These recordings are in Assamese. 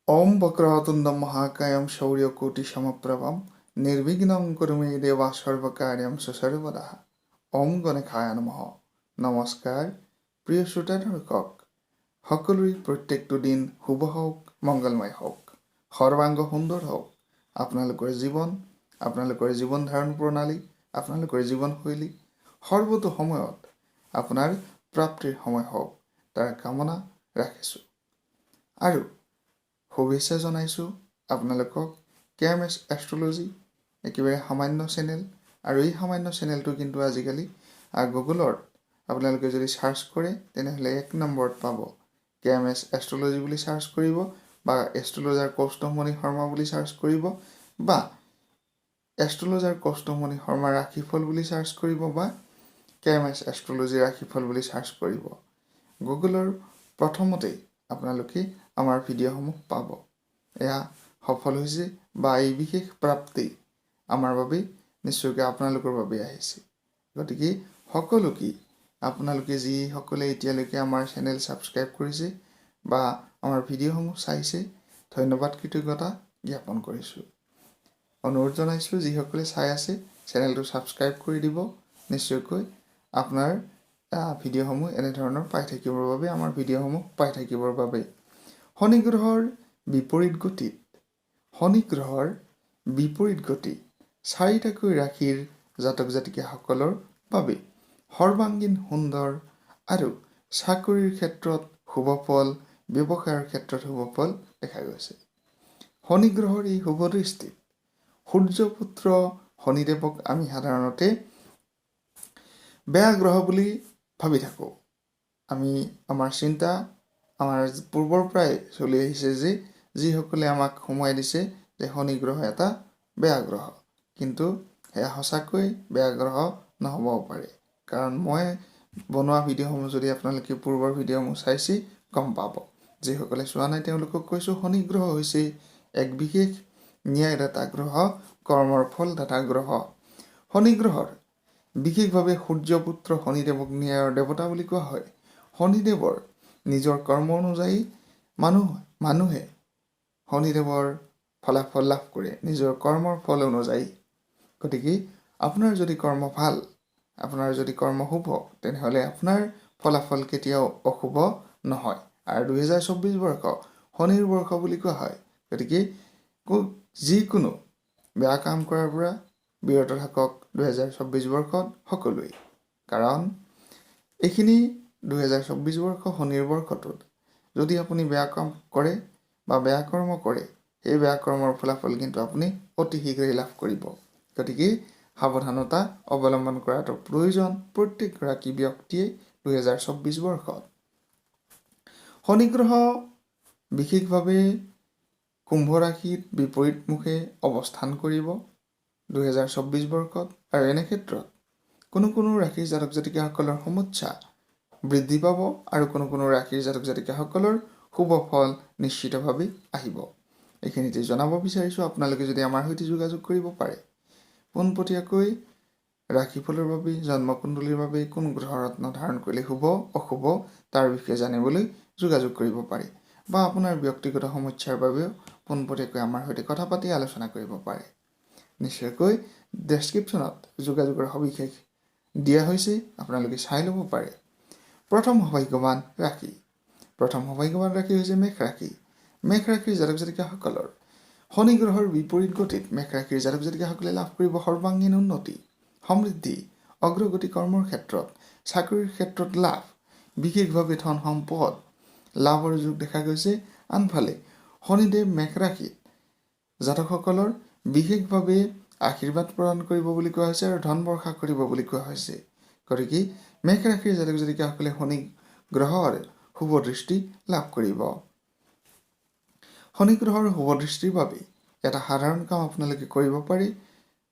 ওম বক্ৰতুণ্ড মহাকায়ম শৌৰ্যকোটি সমপ্ৰভম নিৰ্বিঘ্নং কুৰু মে দেবা সৰ্বকাৰ্যং সৰ্বদা। ওম গণেশায় নমঃ। নমস্কাৰ প্ৰিয় শ্ৰোতা দৰ্শক, সকলোৰে প্ৰত্যেকটো দিন শুভ হওক, মংগলময় হওক, সৰ্বাংগ সুন্দৰ হওক। আপোনালোকৰ জীৱন ধাৰণ প্ৰণালী, আপোনালোকৰ জীৱনশৈলী সৰ্বতো সময়ত আপোনাৰ প্ৰাপ্তিৰ সময় হওক, তাৰ কামনা ৰাখিছোঁ। আৰু শুভেচ্ছা জনাইছোঁ আপোনালোকক কেএমএছ এষ্ট্ৰলজি একেবাৰে সামান্য চেনেল। আৰু এই সামান্য চেনেলটো কিন্তু আজিকালি গুগলত আপোনালোকে যদি চাৰ্চ কৰে তেনেহ'লে 1 নম্বৰত পাব। কেএমএছ এষ্ট্ৰলজি বুলি চাৰ্চ কৰিব, বা এষ্ট্ৰলজাৰ কৌষ্টুভমণি শৰ্মা বুলি চাৰ্চ কৰিব, বা এষ্ট্ৰলজাৰ কৌষ্টুভমণি শৰ্মা ৰাশিফল বুলি চাৰ্চ কৰিব, বা কেএমএছ এষ্ট্ৰলজি ৰাশিফল বুলি চাৰ্চ কৰিব। গুগলৰ প্ৰথমতেই আপোনালোকে আমাৰ ভিডিঅ'সমূহ পাব। এয়া সফল হৈছে, বা এই বিশেষ প্ৰাপ্তি আমাৰ বাবে নিশ্চয়কৈ আপোনালোকৰ বাবে আহিছে। গতিকে সকলোকে আপোনালোকে যিসকলে এতিয়ালৈকে আমাৰ চেনেল ছাবস্ক্ৰাইব কৰিছে বা আমাৰ ভিডিঅ'সমূহ চাইছে, ধন্যবাদ কৃতজ্ঞতা জ্ঞাপন কৰিছোঁ। অনুৰোধ জনাইছোঁ যিসকলে চাই আছে চেনেলটো ছাবস্ক্ৰাইব কৰি দিব। নিশ্চয়কৈ আপোনাৰ ভিডিঅ'সমূহ এনেধৰণৰ পাই থাকিবৰ বাবে, আমাৰ ভিডিঅ'সমূহ পাই থাকিবৰ বাবে। শনি গ্ৰহৰ বিপৰীত গতি 4টাকৈ ৰাশিৰ জাতক জাতিকাসকলৰ বাবে সৰ্বাংগীন সুন্দৰ আৰু চাকৰিৰ ক্ষেত্ৰত শুভ ফল, ব্যৱসায়ৰ ক্ষেত্ৰত শুভ ফল দেখা গৈছে। শনি গ্ৰহৰ এই শুভ দৃষ্টিত সূৰ্যপুত্ৰ শনিদেৱক আমি সাধাৰণতে বেয়া গ্ৰহ বুলি ভাবি থাকোঁ। আমাৰ চিন্তা আমাৰ পূৰ্বৰ পৰাই চলি আহিছে যে যিসকলে আমাক সোমোৱাই দিছে যে শনি গ্ৰহ এটা বেয়া গ্ৰহ। কিন্তু সেয়া সঁচাকৈ বেয়া গ্ৰহ নহ'বও পাৰে, কাৰণ মই বনোৱা ভিডিঅ'সমূহ যদি আপোনালোকে পূৰ্বৰ ভিডিঅ'সমূহ চাইছে গম পাব। যিসকলে চোৱা নাই তেওঁলোকক কৈছোঁ, শনি গ্ৰহ হৈছে এক বিশেষ ন্যায়দাতা গ্ৰহ, কৰ্মৰ ফলদাতা গ্ৰহ। শনি গ্ৰহৰ বিশেষভাৱে সূৰ্যপুত্ৰ শনিদেৱক ন্যায়ৰ দেৱতা বুলি কোৱা হয়। শনিদেৱৰ নিজৰ কৰ্ম অনুযায়ী মানুহে শনিদেৱৰ ফলাফল লাভ কৰে নিজৰ কৰ্মৰ ফল অনুযায়ী। গতিকে আপোনাৰ যদি কৰ্ম ভাল, আপোনাৰ যদি কৰ্ম শুভ, তেনেহ'লে আপোনাৰ ফলাফল কেতিয়াও অশুভ নহয়। আৰু 2024 বৰ্ষ শনিৰ বৰ্ষ বুলি কোৱা হয়। গতিকে যিকোনো বেয়া কাম কৰাৰ পৰা বিৰত থাকক 2024 বৰ্ষত সকলোৱেই। কাৰণ এইখিনি 2024 বৰ্ষ শনিৰ বৰ্ষটোত যদি আপুনি বেয়া কাম কৰে বা বেয়া কৰ্ম কৰে, সেই বেয়া কৰ্মৰ ফলাফল কিন্তু আপুনি অতি শীঘ্ৰেই লাভ কৰিব। গতিকে সাৱধানতা অৱলম্বন কৰাটো প্ৰয়োজন প্ৰত্যেকগৰাকী ব্যক্তিয়ে 2024 বৰ্ষত। শনি গ্ৰহ বিশেষভাৱে কুম্ভ ৰাশিত বিপৰীতমুখে অৱস্থান কৰিব 2024 বৰ্ষত। আৰু এনে ক্ষেত্ৰত কোনো ৰাশিৰ জাতক জাতিকাসকলৰ সমস্যা বৃদ্ধি পাব, আৰু কোনো ৰাশিৰ জাতক জাতিকাসকলৰ শুভ ফল নিশ্চিতভাৱে আহিব। এইখিনিতে জনাব বিচাৰিছোঁ, আপোনালোকে যদি আমাৰ সৈতে যোগাযোগ কৰিব পাৰে, পোনপটীয়াকৈ ৰাশিফলৰ বাবে, জন্মকুণ্ডলীৰ বাবে কোন গ্ৰহ ৰত্ন ধাৰণ কৰিলে শুভ অশুভ তাৰ বিষয়ে জানিবলৈ যোগাযোগ কৰিব পাৰে, বা আপোনাৰ ব্যক্তিগত সমস্যাৰ বাবেও পোনপটীয়াকৈ আমাৰ সৈতে কথা পাতি আলোচনা কৰিব পাৰে। নিশ্চয়কৈ ডেছক্ৰিপশ্যনত যোগাযোগৰ সবিশেষ দিয়া হৈছে, আপোনালোকে চাই ল'ব পাৰে। প্ৰথম সৌভাগ্যৱান ৰাশি হৈছে মেষ ৰাশি। মেষ ৰাশিৰ জাতক জাতিকাসকলৰ শনি গ্ৰহৰ বিপৰীত গতিত মেষ ৰাশিৰ জাতক জাতিকাসকলে লাভ কৰিব সৰ্বাংগীন উন্নতি, সমৃদ্ধি, অগ্ৰগতি কৰ্মৰ ক্ষেত্ৰত, চাকৰিৰ ক্ষেত্ৰত লাভ, বিশেষভাৱে ধন সম্পদ লাভৰ যোগ দেখা গৈছে। আনফালে শনিদেৱ মেষ ৰাশিত জাতকসকলৰ বিশেষভাৱে আশীৰ্বাদ প্ৰদান কৰিব বুলি কোৱা হৈছে, আৰু ধন বৰ্ষা কৰিব বুলি কোৱা হৈছে। গতিকে মেষ ৰাশিৰ জাতক জাতিকাসকলে শনি গ্ৰহৰ শুভ দৃষ্টি লাভ কৰিব। শনি গ্ৰহৰ শুভ দৃষ্টিৰ বাবে এটা সাধাৰণ কাম আপোনালোকে কৰিব পাৰে।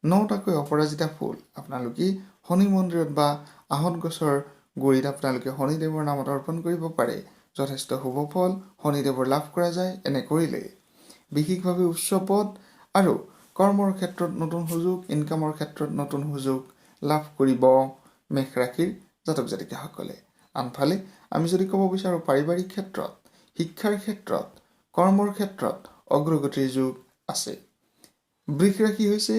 9টাকৈ অপৰাজিতা ফুল আপোনালোকে শনি মন্দিৰত বা আহঁত গছৰ গুৰিত আপোনালোকে শনিদেৱৰ নামত অৰ্পণ কৰিব পাৰে। যথেষ্ট শুভ ফল শনিদেৱৰ লাভ কৰা যায়। এনে কৰিলে বিশেষভাৱে উচ্চ পদ আৰু কৰ্মৰ ক্ষেত্ৰত নতুন সুযোগ, ইনকামৰ ক্ষেত্ৰত নতুন সুযোগ লাভ কৰিব মেষ ৰাশিৰ জাতক জাতিকাসকলে। আনফালে আমি যদি ক'ব বিচাৰোঁ পাৰিবাৰিক ক্ষেত্ৰত, শিক্ষাৰ ক্ষেত্ৰত কৰ্মৰ ক্ষেত্ৰত অগ্ৰগতিৰ যোগ আছে। বৃষ ৰাশি হৈছে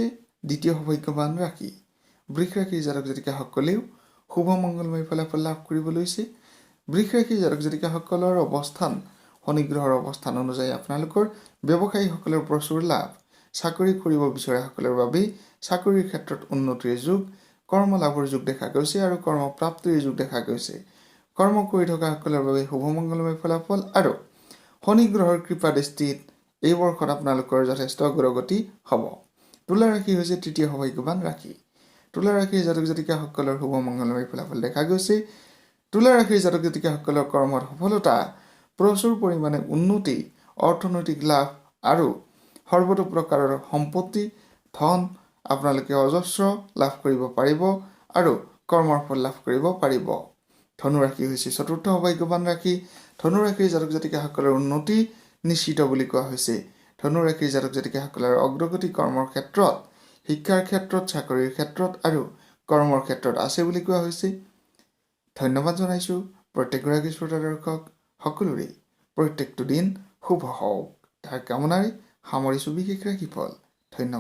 দ্বিতীয় সৌভাগ্যৱান ৰাশি। বৃষ ৰাশিৰ জাতক জাতিকাসকলেও শুভ মংগলময় ফলাফল লাভ কৰিব লৈছে। বৃষ ৰাশিৰ জাতক জাতিকাসকলৰ অৱস্থান শনি গ্ৰহৰ অৱস্থান অনুযায়ী আপোনালোকৰ ব্যৱসায়ীসকলৰ প্ৰচুৰ লাভ। চাকৰি কৰিব বিচৰাসকলৰ বাবে চাকৰিৰ ক্ষেত্ৰত উন্নতিৰ যোগ, কৰ্ম লাভৰ যোগ দেখা গৈছে আৰু কৰ্ম প্ৰাপ্তিৰ যোগ দেখা গৈছে। কৰ্ম কৰি থকাসকলৰ বাবে শুভ মংগলময় ফলাফল আৰু শনি গ্ৰহৰ কৃপা দৃষ্টিত এই বৰ্ষত আপোনালোকৰ যথেষ্ট অগ্ৰগতি হ'ব। তুলা ৰাশি হৈছে তৃতীয় সৌভাগ্যৱান ৰাশি। তুলা ৰাশিৰ জাতক জাতিকাসকলৰ শুভ মংগলময় ফলাফল দেখা গৈছে। তুলা ৰাশিৰ জাতক জাতিকাসকলৰ কৰ্মত সফলতা, প্ৰচুৰ পৰিমাণে উন্নতি, অৰ্থনৈতিক লাভ আৰু সৰ্বতো প্ৰকাৰৰ সম্পত্তি, ধন আপোনালোকে অজস্ৰ লাভ কৰিব পাৰিব আৰু কৰ্মৰ ফল লাভ কৰিব পাৰিব। ধনু ৰাশি হৈছে চতুৰ্থ সৌভাগ্যৱান ৰাশি। ধনু ৰাশিৰ জাতক জাতিকাসকলৰ উন্নতি নিশ্চিত বুলি কোৱা হৈছে। ধনু ৰাশিৰ জাতক জাতিকাসকলৰ অগ্ৰগতি কৰ্মৰ ক্ষেত্ৰত, শিক্ষাৰ ক্ষেত্ৰত, চাকৰিৰ ক্ষেত্ৰত আৰু কৰ্মৰ ক্ষেত্ৰত আছে বুলি কোৱা হৈছে। ধন্যবাদ জনাইছোঁ প্ৰত্যেকগৰাকী শ্ৰোতা দৰ্শক সকলোৰে প্ৰত্যেকটো দিন শুভ হওক তাৰ কামনাৰে সামৰিছোঁ বিশেষ ৰাশিফল। ধন্যবাদ।